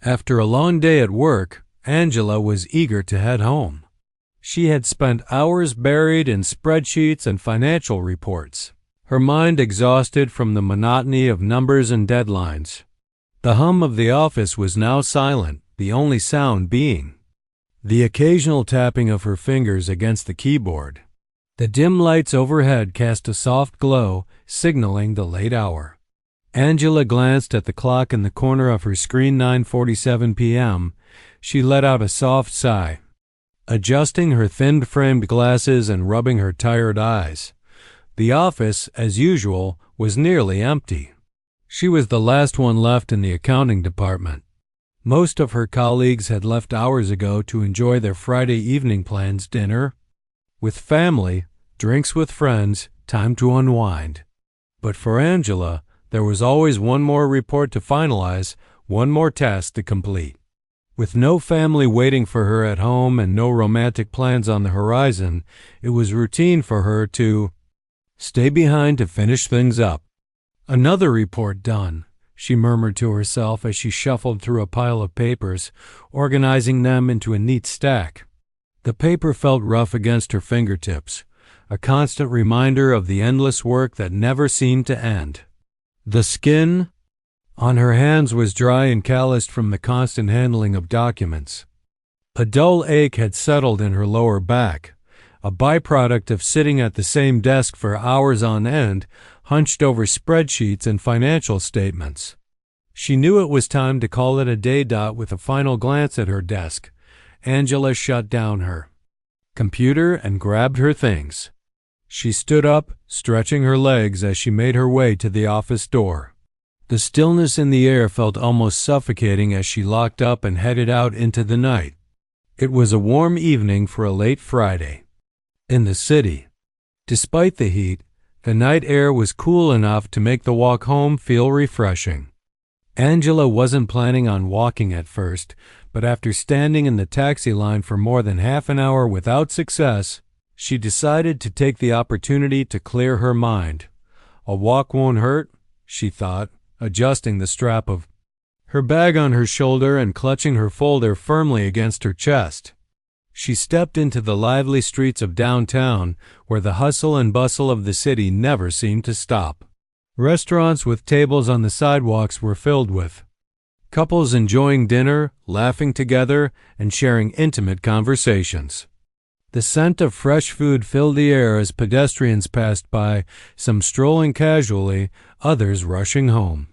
After a long day at work, Angela was eager to head home. She had spent hours buried in spreadsheets and financial reports, her mind exhausted from the monotony of numbers and deadlines. The hum of the office was now silent, the only sound being the occasional tapping of her fingers against the keyboard. The dim lights overhead cast a soft glow, signaling the late hour. Angela glanced at the clock in the corner of her screen. 9:47 p.m. She let out a soft sigh. Adjusting her thin-framed glasses and rubbing her tired eyes, the office, as usual, was nearly empty. She was the last one left in the accounting department. Most of her colleagues had left hours ago to enjoy their Friday evening plans, dinner with family, drinks with friends, time to unwind. But for Angela, there was always one more report to finalize, one more task to complete. With no family waiting for her at home and no romantic plans on the horizon, it was routine for her to stay behind to finish things up. Another report done, she murmured to herself as she shuffled through a pile of papers, organizing them into a neat stack. The paper felt rough against her fingertips, a constant reminder of the endless work that never seemed to end. The skin on her hands was dry and calloused from the constant handling of documents. A dull ache had settled in her lower back, a byproduct of sitting at the same desk for hours on end, hunched over spreadsheets and financial statements. She knew it was time to call it a day. With a final glance at her desk, Angela shut down her computer and grabbed her things. She stood up, stretching her legs as she made her way to the office door. The stillness in the air felt almost suffocating as she locked up and headed out into the night. It was a warm evening for a late Friday. In the city, despite the heat, the night air was cool enough to make the walk home feel refreshing. Angela wasn't planning on walking at first, but after standing in the taxi line for more than half an hour without success, she decided to take the opportunity to clear her mind. A walk won't hurt, she thought, adjusting the strap of her bag on her shoulder and clutching her folder firmly against her chest. She stepped into the lively streets of downtown, where the hustle and bustle of the city never seemed to stop. Restaurants with tables on the sidewalks were filled with couples enjoying dinner, laughing together, and sharing intimate conversations. The scent of fresh food filled the air as pedestrians passed by, some strolling casually, others rushing home.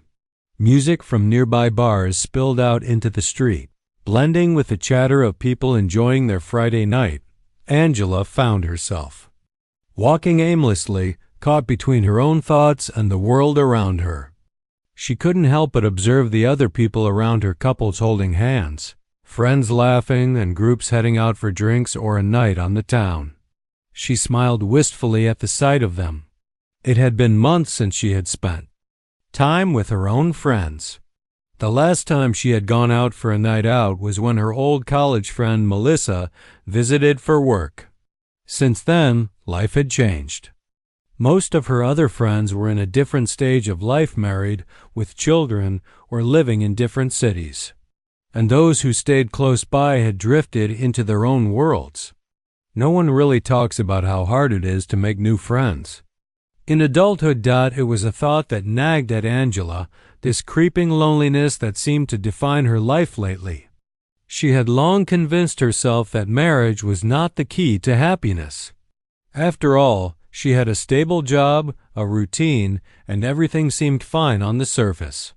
Music from nearby bars spilled out into the street. Blending with the chatter of people enjoying their Friday night, Angela found herself walking aimlessly, caught between her own thoughts and the world around her. She couldn't help but observe the other people around her, couples holding hands, friends laughing, and groups heading out for drinks or a night on the town. She smiled wistfully at the sight of them. It had been months since she had spent time with her own friends. The last time she had gone out for a night out was when her old college friend Melissa visited for work. Since then, life had changed. Most of her other friends were in a different stage of life, married, with children, or living in different cities. And those who stayed close by had drifted into their own worlds. No one really talks about how hard it is to make new friends. In adulthood, it was a thought that nagged at Angela, this creeping loneliness that seemed to define her life lately. She had long convinced herself that marriage was not the key to happiness. After all, she had a stable job, a routine, and everything seemed fine on the surface.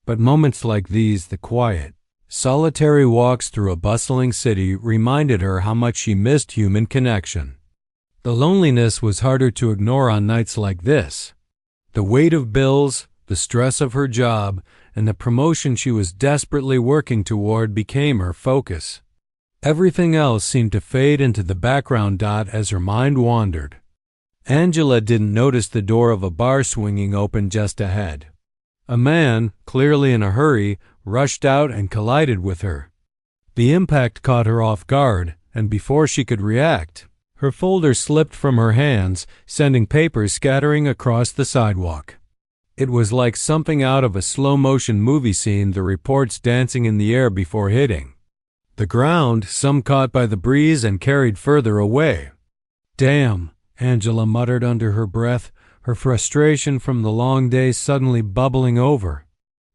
But moments like these, the quiet, solitary walks through a bustling city, reminded her how much she missed human connection. The loneliness was harder to ignore on nights like this. The weight of bills, the stress of her job, and the promotion she was desperately working toward became her focus. Everything else seemed to fade into the background as her mind wandered. Angela didn't notice the door of a bar swinging open just ahead. A man, clearly in a hurry, rushed out and collided with her. The impact caught her off guard, and before she could react, her folder slipped from her hands, sending papers scattering across the sidewalk. It was like something out of a slow-motion movie scene, the reports dancing in the air before hitting the ground, some caught by the breeze and carried further away. "Damn," Angela muttered under her breath, her frustration from the long day suddenly bubbling over.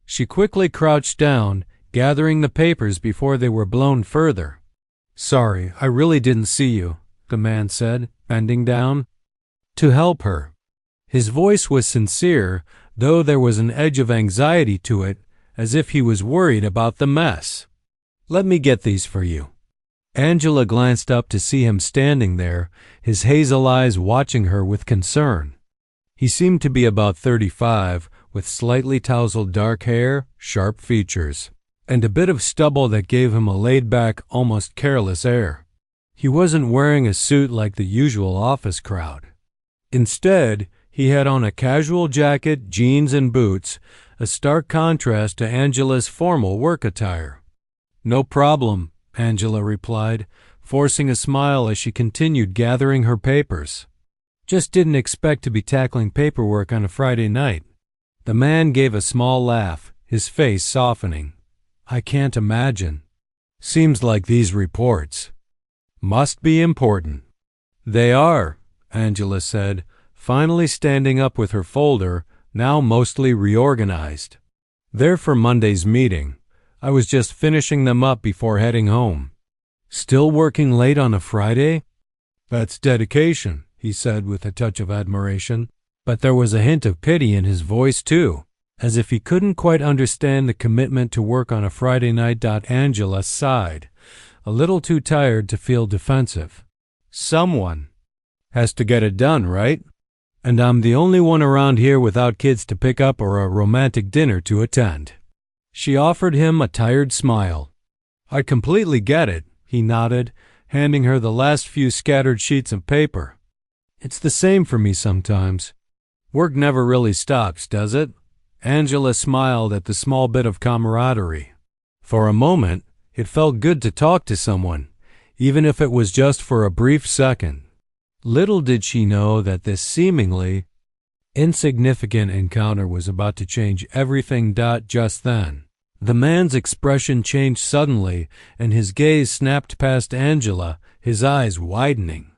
She quickly crouched down, gathering the papers before they were blown further. "Sorry, I really didn't see you," the man said, bending down to help her. His voice was sincere, though there was an edge of anxiety to it, as if he was worried about the mess. "Let me get these for you." Angela glanced up to see him standing there, his hazel eyes watching her with concern. He seemed to be about 35, with slightly tousled dark hair, sharp features, and a bit of stubble that gave him a laid-back, almost careless air. He wasn't wearing a suit like the usual office crowd. Instead, he had on a casual jacket, jeans, and boots, a stark contrast to Angela's formal work attire. "No problem," Angela replied, forcing a smile as she continued gathering her papers. "Just didn't expect to be tackling paperwork on a Friday night." The man gave a small laugh, his face softening. "I can't imagine. Seems like these reports must be important." "They are," Angela said, finally standing up with her folder, now mostly reorganized. "They're for Monday's meeting. I was just finishing them up before heading home." "Still working late on a Friday?" "That's dedication," he said with a touch of admiration. But there was a hint of pity in his voice, too, as if he couldn't quite understand the commitment to work on a Friday night. Angela sighed, a little too tired to feel defensive. "Someone has to get it done, right? And I'm the only one around here without kids to pick up or a romantic dinner to attend." She offered him a tired smile. "I completely get it," he nodded, handing her the last few scattered sheets of paper. "It's the same for me sometimes. Work never really stops, does it?" Angela smiled at the small bit of camaraderie. For a moment, it felt good to talk to someone, even if it was just for a brief second. Little did she know that this seemingly insignificant encounter was about to change everything. Just then, the man's expression changed suddenly, and his gaze snapped past Angela, his eyes widening.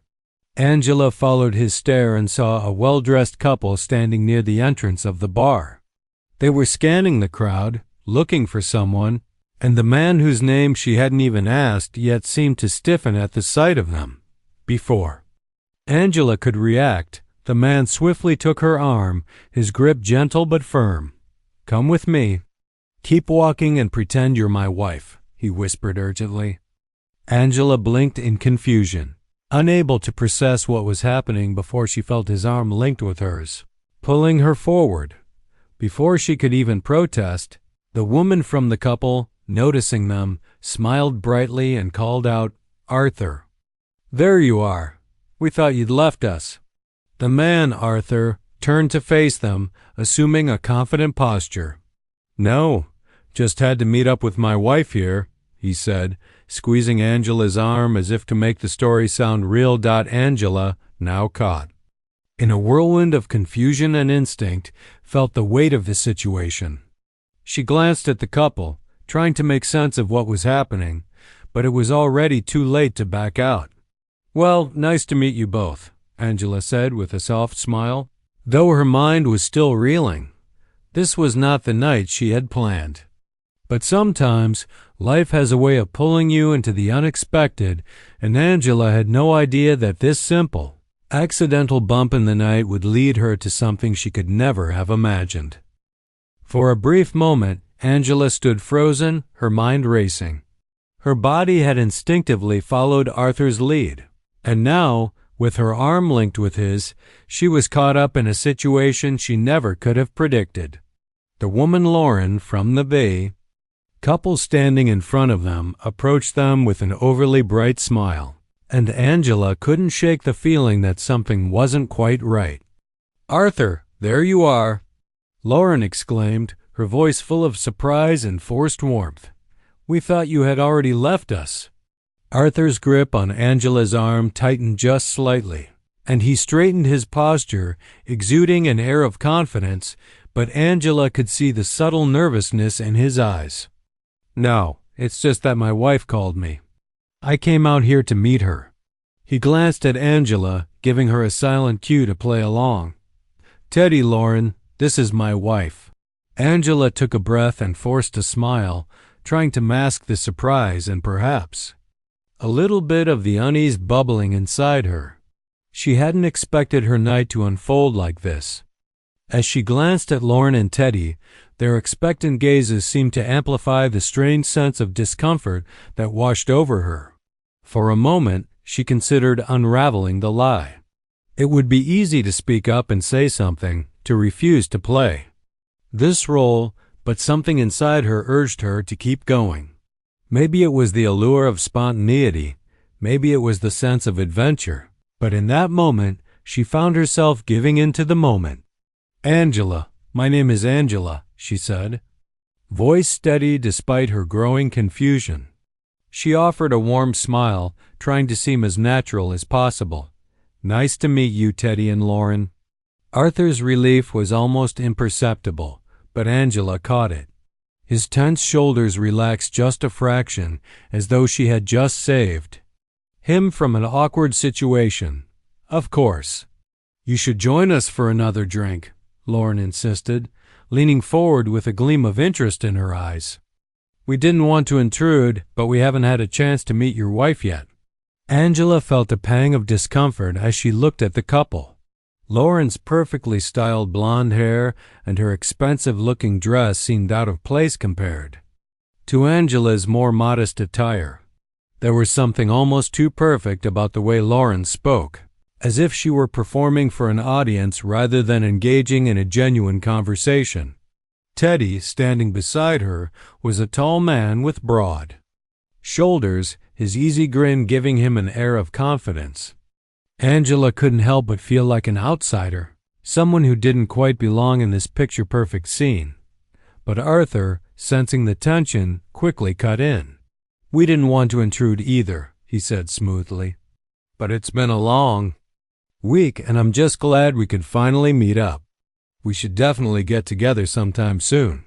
Angela followed his stare and saw a well-dressed couple standing near the entrance of the bar. They were scanning the crowd, looking for someone, and the man whose name she hadn't even asked yet seemed to stiffen at the sight of them. Before Angela could react, the man swiftly took her arm, his grip gentle but firm. "Come with me. Keep walking and pretend you're my wife," he whispered urgently. Angela blinked in confusion, unable to process what was happening before she felt his arm linked with hers, pulling her forward. Before she could even protest, the woman from the couple, noticing them, smiled brightly and called out, "Arthur." "There you are. We thought you'd left us." The man, Arthur, turned to face them, assuming a confident posture. "No, just had to meet up with my wife here," he said, squeezing Angela's arm as if to make the story sound real. Angela, now caught in a whirlwind of confusion and instinct, felt the weight of the situation. She glanced at the couple, trying to make sense of what was happening, but it was already too late to back out. "Well, nice to meet you both," Angela said with a soft smile, though her mind was still reeling. This was not the night she had planned. But sometimes life has a way of pulling you into the unexpected, and Angela had no idea that this simple, accidental bump in the night would lead her to something she could never have imagined. For a brief moment, Angela stood frozen, her mind racing. Her body had instinctively followed Arthur's lead, and now, with her arm linked with his, she was caught up in a situation she never could have predicted. The woman Lauren from the Bay, couple standing in front of them, approached them with an overly bright smile, and Angela couldn't shake the feeling that something wasn't quite right. "Arthur, there you are!" Lauren exclaimed, her voice full of surprise and forced warmth. "We thought you had already left us." Arthur's grip on Angela's arm tightened just slightly, and he straightened his posture, exuding an air of confidence, but Angela could see the subtle nervousness in his eyes. "No, it's just that my wife called me. I came out here to meet her." He glanced at Angela, giving her a silent cue to play along. "Teddy, Lauren, this is my wife." Angela took a breath and forced a smile, trying to mask the surprise and perhaps a little bit of the unease bubbling inside her. She hadn't expected her night to unfold like this. As she glanced at Lauren and Teddy, their expectant gazes seemed to amplify the strange sense of discomfort that washed over her. For a moment, she considered unraveling the lie. It would be easy to speak up and say something, to refuse to play this role, but something inside her urged her to keep going. Maybe it was the allure of spontaneity, maybe it was the sense of adventure, but in that moment, she found herself giving in to the moment. "Angela, my name is Angela," she said, voice steady despite her growing confusion. She offered a warm smile, trying to seem as natural as possible. "Nice to meet you, Teddy and Lauren." Arthur's relief was almost imperceptible, but Angela caught it. His tense shoulders relaxed just a fraction, as though she had just saved him from an awkward situation. "Of course." "You should join us for another drink," Lauren insisted, leaning forward with a gleam of interest in her eyes. "We didn't want to intrude, but we haven't had a chance to meet your wife yet." Angela felt a pang of discomfort as she looked at the couple. Lauren's perfectly styled blonde hair and her expensive-looking dress seemed out of place compared to Angela's more modest attire. There was something almost too perfect about the way Lauren spoke, as if she were performing for an audience rather than engaging in a genuine conversation. Teddy, standing beside her, was a tall man with broad shoulders, his easy grin giving him an air of confidence. Angela couldn't help but feel like an outsider, someone who didn't quite belong in this picture-perfect scene. But Arthur, sensing the tension, quickly cut in. "We didn't want to intrude either," he said smoothly. "But it's been a long week, and I'm just glad we could finally meet up. We should definitely get together sometime soon."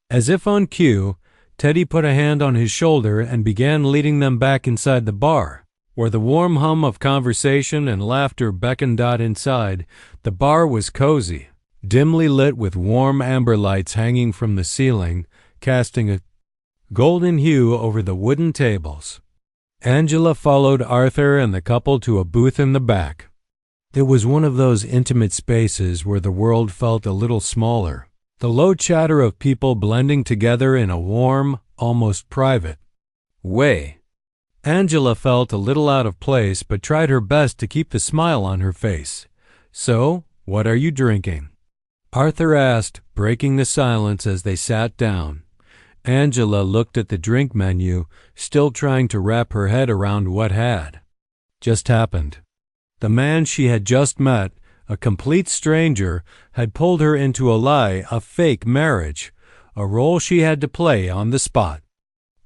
As if on cue, Teddy put a hand on his shoulder and began leading them back inside the bar, where the warm hum of conversation and laughter beckoned out inside. The bar was cozy, dimly lit with warm amber lights hanging from the ceiling, casting a golden hue over the wooden tables. Angela followed Arthur and the couple to a booth in the back. It was one of those intimate spaces where the world felt a little smaller, the low chatter of people blending together in a warm, almost private way. Angela felt a little out of place but tried her best to keep the smile on her face. "So, what are you drinking?" Arthur asked, breaking the silence as they sat down. Angela looked at the drink menu, still trying to wrap her head around what had just happened. The man she had just met, a complete stranger, had pulled her into a lie, a fake marriage, a role she had to play on the spot.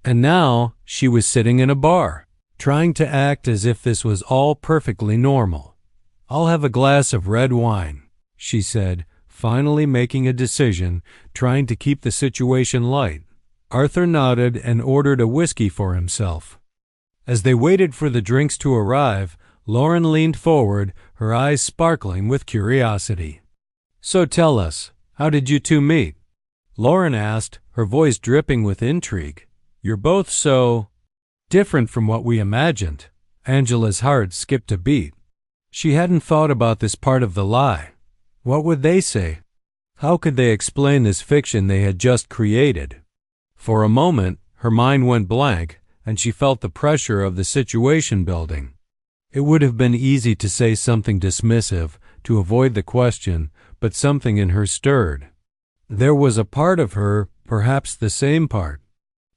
And now she was sitting in a bar, trying to act as if this was all perfectly normal. "I'll have a glass of red wine," she said, finally making a decision, trying to keep the situation light. Arthur nodded and ordered a whiskey for himself. As they waited for the drinks to arrive, Lauren leaned forward, her eyes sparkling with curiosity. "So tell us, how did you two meet?" Lauren asked, her voice dripping with intrigue. "You're both so different from what we imagined." Angela's heart skipped a beat. She hadn't thought about this part of the lie. What would they say? How could they explain this fiction they had just created? For a moment, her mind went blank, and she felt the pressure of the situation building. It would have been easy to say something dismissive, to avoid the question, but something in her stirred. There was a part of her, perhaps the same part,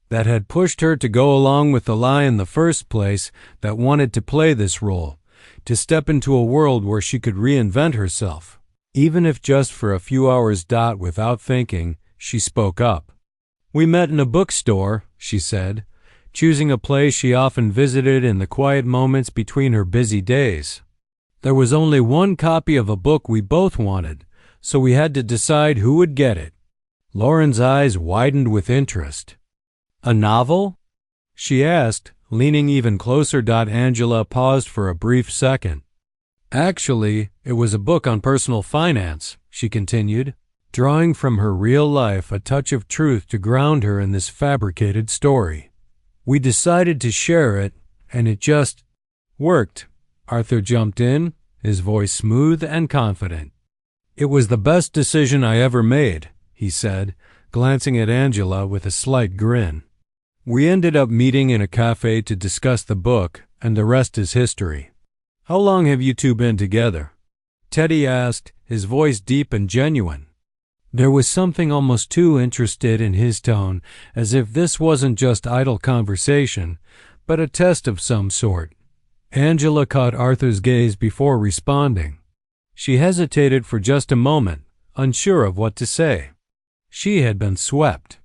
that had pushed her to go along with the lie in the first place, that wanted to play this role, to step into a world where she could reinvent herself. Even if just for a few hours. Without thinking, she spoke up. "We met in a bookstore," she said, choosing a place she often visited in the quiet moments between her busy days. "There was only one copy of a book we both wanted, so we had to decide who would get it. Lauren's eyes widened with interest. A novel? She asked, leaning even closer. Angela paused for a brief second. Actually, it was a book on personal finance, she continued, drawing from her real life a touch of truth to ground her in this fabricated story. We decided to share it, and it just worked. Arthur jumped in, his voice smooth and confident. It was the best decision I ever made, he said, glancing at Angela with a slight grin. We ended up meeting in a cafe to discuss the book, and the rest is history. How long have you two been together? Teddy asked, his voice deep and genuine. There was something almost too interested in his tone, as if this wasn't just idle conversation, but a test of some sort. Angela caught Arthur's gaze before responding. She hesitated for just a moment, unsure of what to say. She had been swept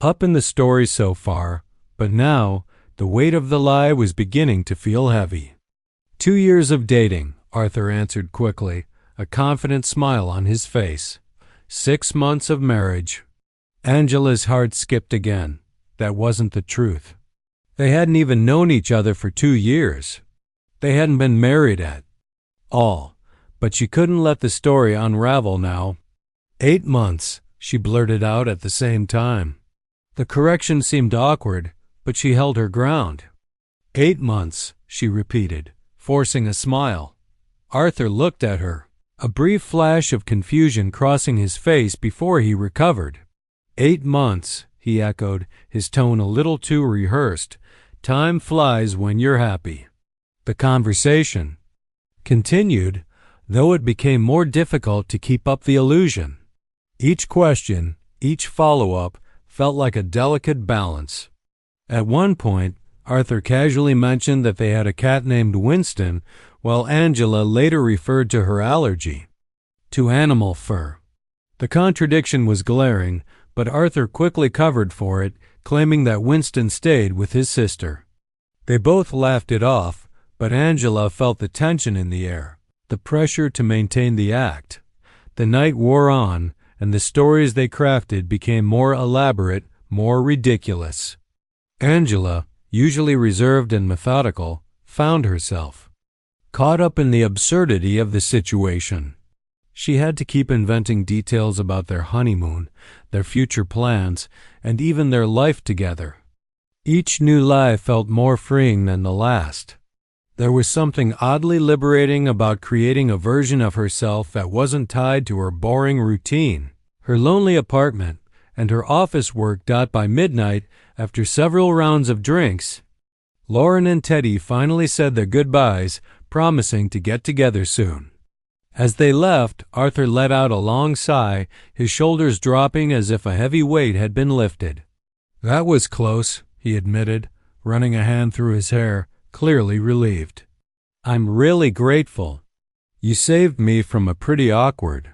up in the story so far, but now the weight of the lie was beginning to feel heavy. 2 years of dating, Arthur answered quickly, a confident smile on his face. 6 months of marriage. Angela's heart skipped again. That wasn't the truth. They hadn't even known each other for 2 years. They hadn't been married at all, but she couldn't let the story unravel now. 8 months, she blurted out at the same time. The correction seemed awkward, but she held her ground. 8 months, she repeated, forcing a smile. Arthur looked at her, a brief flash of confusion crossing his face before he recovered. 8 months, he echoed, his tone a little too rehearsed. Time flies when you're happy. The conversation continued, though it became more difficult to keep up the illusion. Each question, each follow-up, felt like a delicate balance. At one point, Arthur casually mentioned that they had a cat named Winston, while Angela later referred to her allergy to animal fur. The contradiction was glaring, but Arthur quickly covered for it, claiming that Winston stayed with his sister. They both laughed it off, but Angela felt the tension in the air, the pressure to maintain the act. The night wore on, and the stories they crafted became more elaborate, more ridiculous. Angela, usually reserved and methodical, found herself caught up in the absurdity of the situation. She had to keep inventing details about their honeymoon, their future plans, and even their life together. Each new lie felt more freeing than the last. There was something oddly liberating about creating a version of herself that wasn't tied to her boring routine, her lonely apartment, and her office work. By midnight, after several rounds of drinks, Lauren and Teddy finally said their goodbyes, promising to get together soon. As they left, Arthur let out a long sigh, his shoulders dropping as if a heavy weight had been lifted. That was close, he admitted, running a hand through his hair, clearly relieved. I'm really grateful. You saved me from a pretty awkward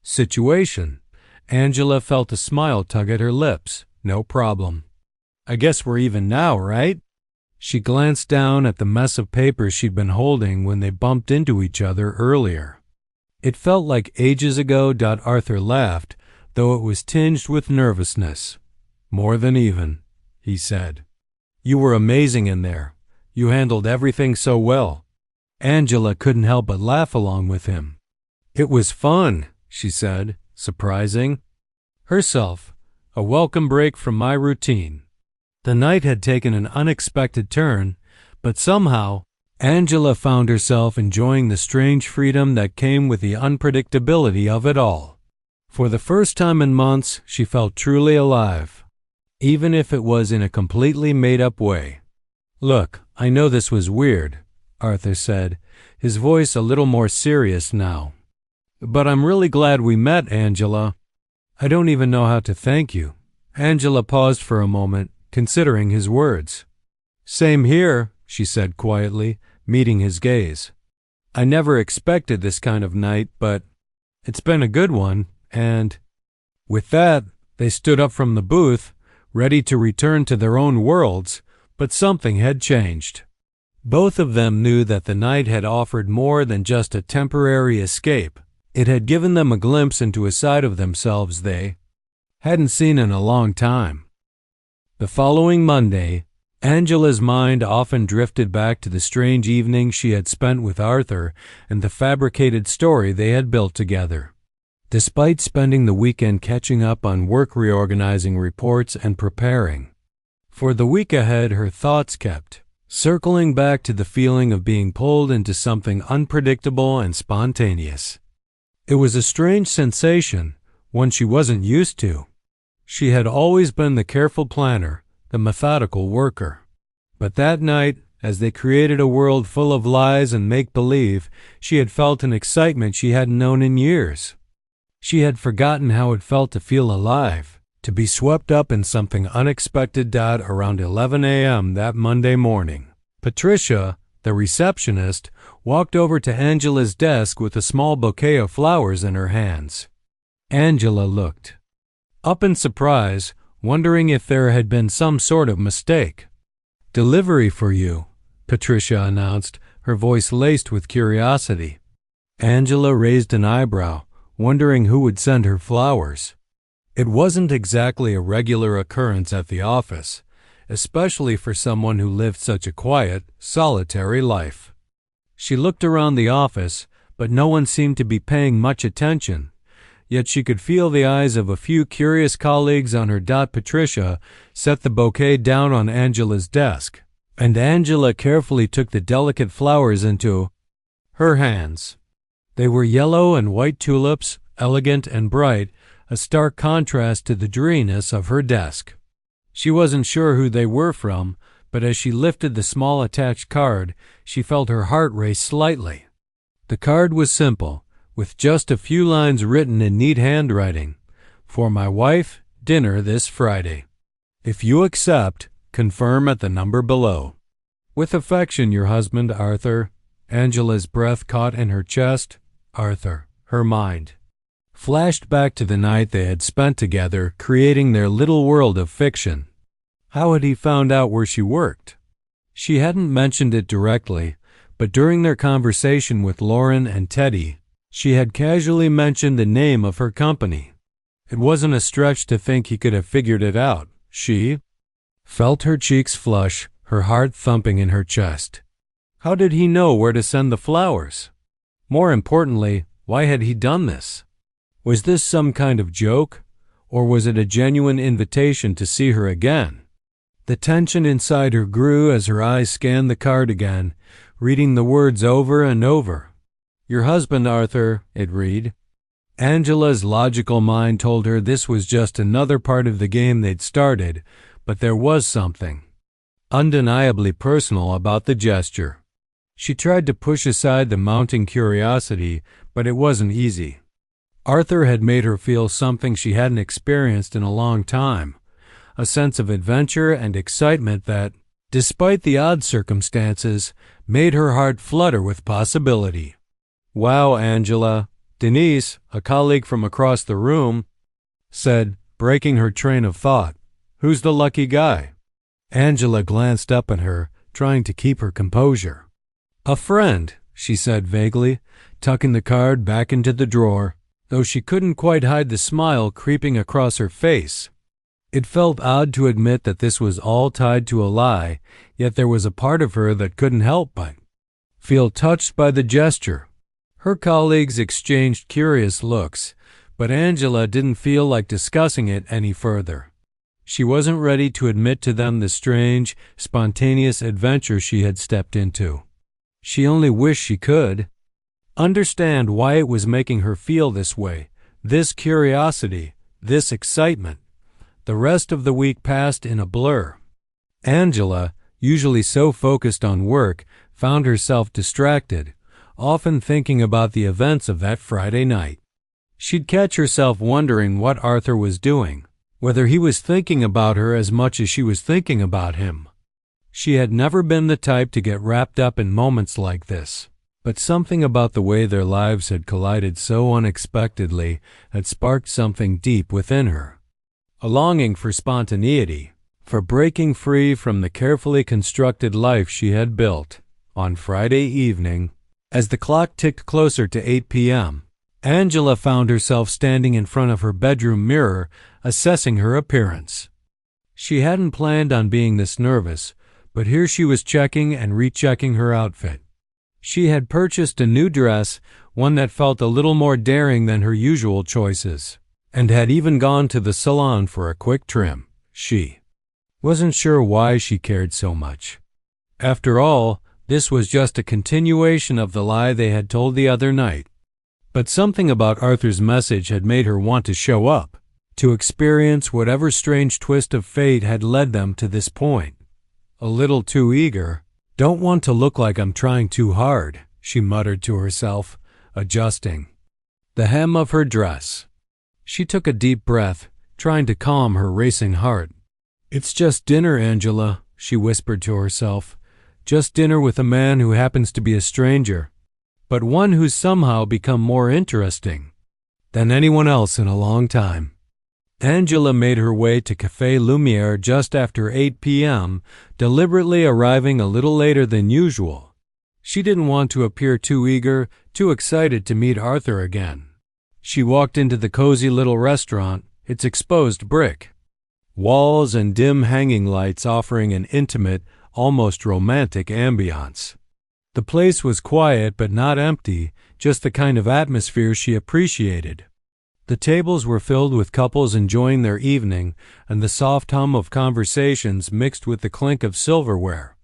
situation. Angela felt a smile tug at her lips. No problem. I guess we're even now, right? She glanced down at the mess of papers she'd been holding when they bumped into each other earlier. It felt like ages ago. Arthur laughed, though it was tinged with nervousness. More than even, he said. You were amazing in there. You handled everything so well. Angela couldn't help but laugh along with him. It was fun, she said, surprising herself, a welcome break from my routine. The night had taken an unexpected turn, but somehow Angela found herself enjoying the strange freedom that came with the unpredictability of it all. For the first time in months, she felt truly alive, even if it was in a completely made-up way. Look, I know this was weird, Arthur said, his voice a little more serious now. But I'm really glad we met, Angela. I don't even know how to thank you. Angela paused for a moment, considering his words. Same here, she said quietly, meeting his gaze. I never expected this kind of night, but it's been a good one, and with that, they stood up from the booth, ready to return to their own worlds, but something had changed. Both of them knew that the night had offered more than just a temporary escape. It had given them a glimpse into a side of themselves they hadn't seen in a long time. The following Monday, Angela's mind often drifted back to the strange evening she had spent with Arthur and the fabricated story they had built together. Despite spending the weekend catching up on work reorganizing reports and preparing for the week ahead, her thoughts kept circling back to the feeling of being pulled into something unpredictable and spontaneous. It was a strange sensation, one she wasn't used to. She had always been the careful planner, the methodical worker. But that night, as they created a world full of lies and make-believe, she had felt an excitement she hadn't known in years. She had forgotten how it felt to feel alive, to be swept up in something unexpected. Around 11 a.m. that Monday morning, Patricia, the receptionist, walked over to Angela's desk with a small bouquet of flowers in her hands. Angela looked up in surprise, wondering if there had been some sort of mistake. "Delivery for you," Patricia announced, her voice laced with curiosity. Angela raised an eyebrow, wondering who would send her flowers. It wasn't exactly a regular occurrence at the office, especially for someone who lived such a quiet, solitary life. She looked around the office, but no one seemed to be paying much attention. Yet she could feel the eyes of a few curious colleagues on her. Patricia set the bouquet down on Angela's desk, and Angela carefully took the delicate flowers into her hands. They were yellow and white tulips, elegant and bright, a stark contrast to the dreariness of her desk. She wasn't sure who they were from, but as she lifted the small attached card, she felt her heart race slightly. The card was simple, with just a few lines written in neat handwriting. "For my wife, dinner this Friday. If you accept, confirm at the number below. With affection, your husband, Arthur." Angela's breath caught in her chest. Arthur. Her mind flashed back to the night they had spent together, creating their little world of fiction. How had he found out where she worked? She hadn't mentioned it directly, but during their conversation with Lauren and Teddy, she had casually mentioned the name of her company. It wasn't a stretch to think he could have figured it out. She felt her cheeks flush, her heart thumping in her chest. How did he know where to send the flowers? More importantly, why had he done this? Was this some kind of joke, or was it a genuine invitation to see her again? The tension inside her grew as her eyes scanned the card again, reading the words over and over. "Your husband, Arthur," it read. Angela's logical mind told her this was just another part of the game they'd started, but there was something undeniably personal about the gesture. She tried to push aside the mounting curiosity, but it wasn't easy. Arthur had made her feel something she hadn't experienced in a long time, a sense of adventure and excitement that, despite the odd circumstances, made her heart flutter with possibility. "Wow, Angela," Denise, a colleague from across the room, said, breaking her train of thought. "Who's the lucky guy?" Angela glanced up at her, trying to keep her composure. "A friend," she said vaguely, tucking the card back into the drawer, though she couldn't quite hide the smile creeping across her face. It felt odd to admit that this was all tied to a lie, yet there was a part of her that couldn't help but feel touched by the gesture. Her colleagues exchanged curious looks, but Angela didn't feel like discussing it any further. She wasn't ready to admit to them the strange, spontaneous adventure she had stepped into. She only wished she could understand why it was making her feel this way, this curiosity, this excitement. The rest of the week passed in a blur. Angela, usually so focused on work, found herself distracted, often thinking about the events of that Friday night. She'd catch herself wondering what Arthur was doing, whether he was thinking about her as much as she was thinking about him. She had never been the type to get wrapped up in moments like this, but something about the way their lives had collided so unexpectedly had sparked something deep within her. A longing for spontaneity, for breaking free from the carefully constructed life she had built. On Friday evening, as the clock ticked closer to 8 p.m., Angela found herself standing in front of her bedroom mirror, assessing her appearance. She hadn't planned on being this nervous, but here she was checking and rechecking her outfit. She had purchased a new dress, one that felt a little more daring than her usual choices, and had even gone to the salon for a quick trim. She wasn't sure why she cared so much. After all, this was just a continuation of the lie they had told the other night. But something about Arthur's message had made her want to show up, to experience whatever strange twist of fate had led them to this point. A little too eager. "Don't want to look like I'm trying too hard," she muttered to herself, adjusting the hem of her dress. She took a deep breath, trying to calm her racing heart. "It's just dinner, Angela," she whispered to herself. "Just dinner with a man who happens to be a stranger, but one who's somehow become more interesting than anyone else in a long time." Angela made her way to Café Lumiere just after 8 p.m., deliberately arriving a little later than usual. She didn't want to appear too eager, too excited to meet Arthur again. She walked into the cozy little restaurant, its exposed brick walls and dim hanging lights offering an intimate, almost romantic ambiance. The place was quiet but not empty, just the kind of atmosphere she appreciated. The tables were filled with couples enjoying their evening, and the soft hum of conversations mixed with the clink of silverware.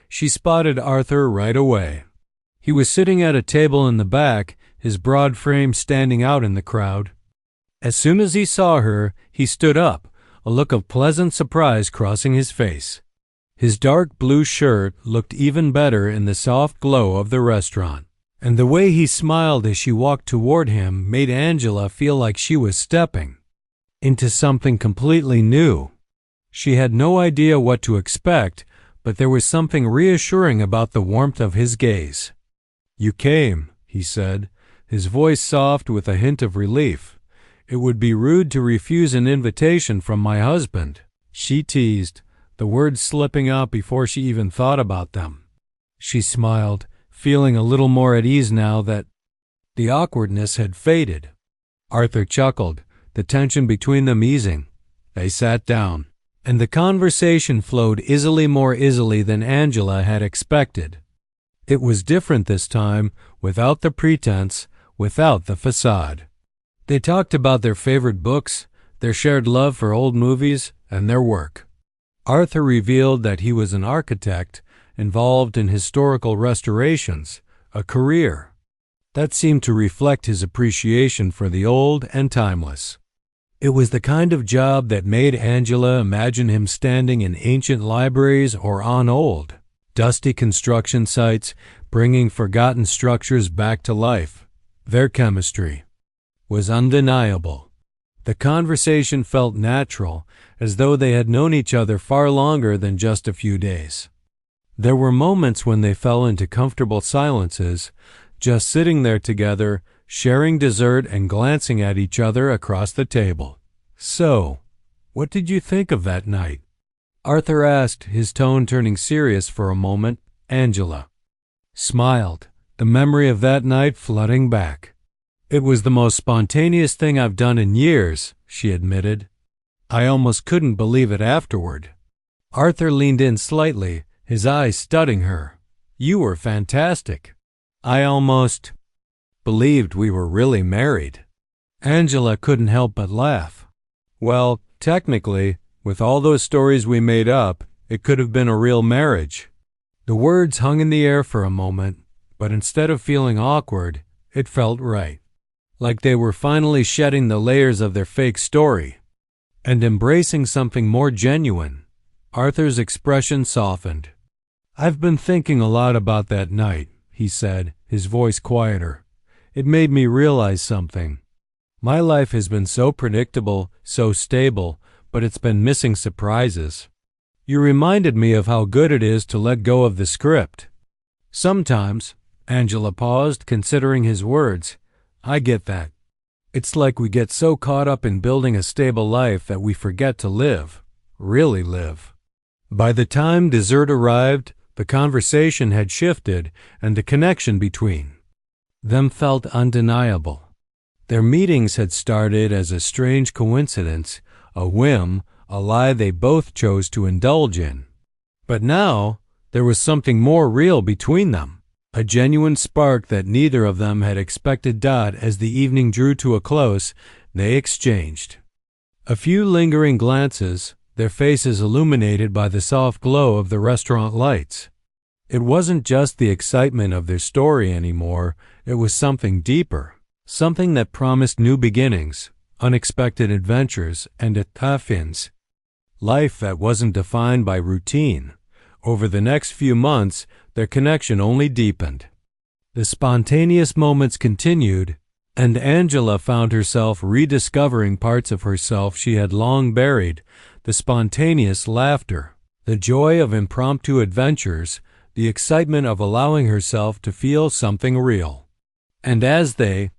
She spotted Arthur right away. He was sitting at a table in the back, his broad frame standing out in the crowd. As soon as he saw her, he stood up, a look of pleasant surprise crossing his face. His dark blue shirt looked even better in the soft glow of the restaurant, and the way he smiled as she walked toward him made Angela feel like she was stepping into something completely new. She had no idea what to expect, but there was something reassuring about the warmth of his gaze. "You came," he said, his voice soft with a hint of relief. "It would be rude to refuse an invitation from my husband," she teased, the words slipping out before she even thought about them. She smiled, feeling a little more at ease now that the awkwardness had faded. Arthur chuckled, the tension between them easing. They sat down, and the conversation flowed more easily than Angela had expected. It was different this time, without the pretense, without the facade. They talked about their favorite books, their shared love for old movies, and their work. Arthur revealed that he was an architect involved in historical restorations, a career that seemed to reflect his appreciation for the old and timeless. It was the kind of job that made Angela imagine him standing in ancient libraries or on old, dusty construction sites, bringing forgotten structures back to life. Their chemistry was undeniable. The conversation felt natural, as though they had known each other far longer than just a few days. There were moments when they fell into comfortable silences, just sitting there together, sharing dessert and glancing at each other across the table. "So, what did you think of that night?" Arthur asked, his tone turning serious for a moment. Angela smiled, the memory of that night flooding back. "It was the most spontaneous thing I've done in years," she admitted. "I almost couldn't believe it afterward." Arthur leaned in slightly, his eyes studying her. "You were fantastic. I almost believed we were really married." Angela couldn't help but laugh. "Well, technically, with all those stories we made up, it could have been a real marriage." The words hung in the air for a moment, but instead of feeling awkward, it felt right. Like they were finally shedding the layers of their fake story and embracing something more genuine. Arthur's expression softened. "I've been thinking a lot about that night," he said, his voice quieter. "It made me realize something. My life has been so predictable, so stable, but it's been missing surprises. You reminded me of how good it is to let go of the script. Sometimes," Angela paused, considering his words, "I get that. It's like we get so caught up in building a stable life that we forget to live, really live." By the time dessert arrived, the conversation had shifted, and the connection between them felt undeniable. Their meetings had started as a strange coincidence, a whim, a lie they both chose to indulge in. But now there was something more real between them, a genuine spark that neither of them had expected. As the evening drew to a close, they exchanged a few lingering glances, their faces illuminated by the soft glow of the restaurant lights. It wasn't just the excitement of their story anymore, it was something deeper, something that promised new beginnings, unexpected adventures, and tough ends. Life that wasn't defined by routine. Over the next few months, their connection only deepened. The spontaneous moments continued, and Angela found herself rediscovering parts of herself she had long buried, the spontaneous laughter, the joy of impromptu adventures, the excitement of allowing herself to feel something real. And as they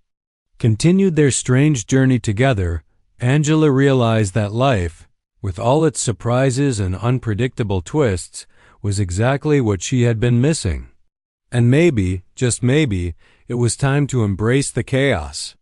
continued their strange journey together, Angela realized that life, with all its surprises and unpredictable twists, was exactly what she had been missing. And maybe, just maybe, it was time to embrace the chaos.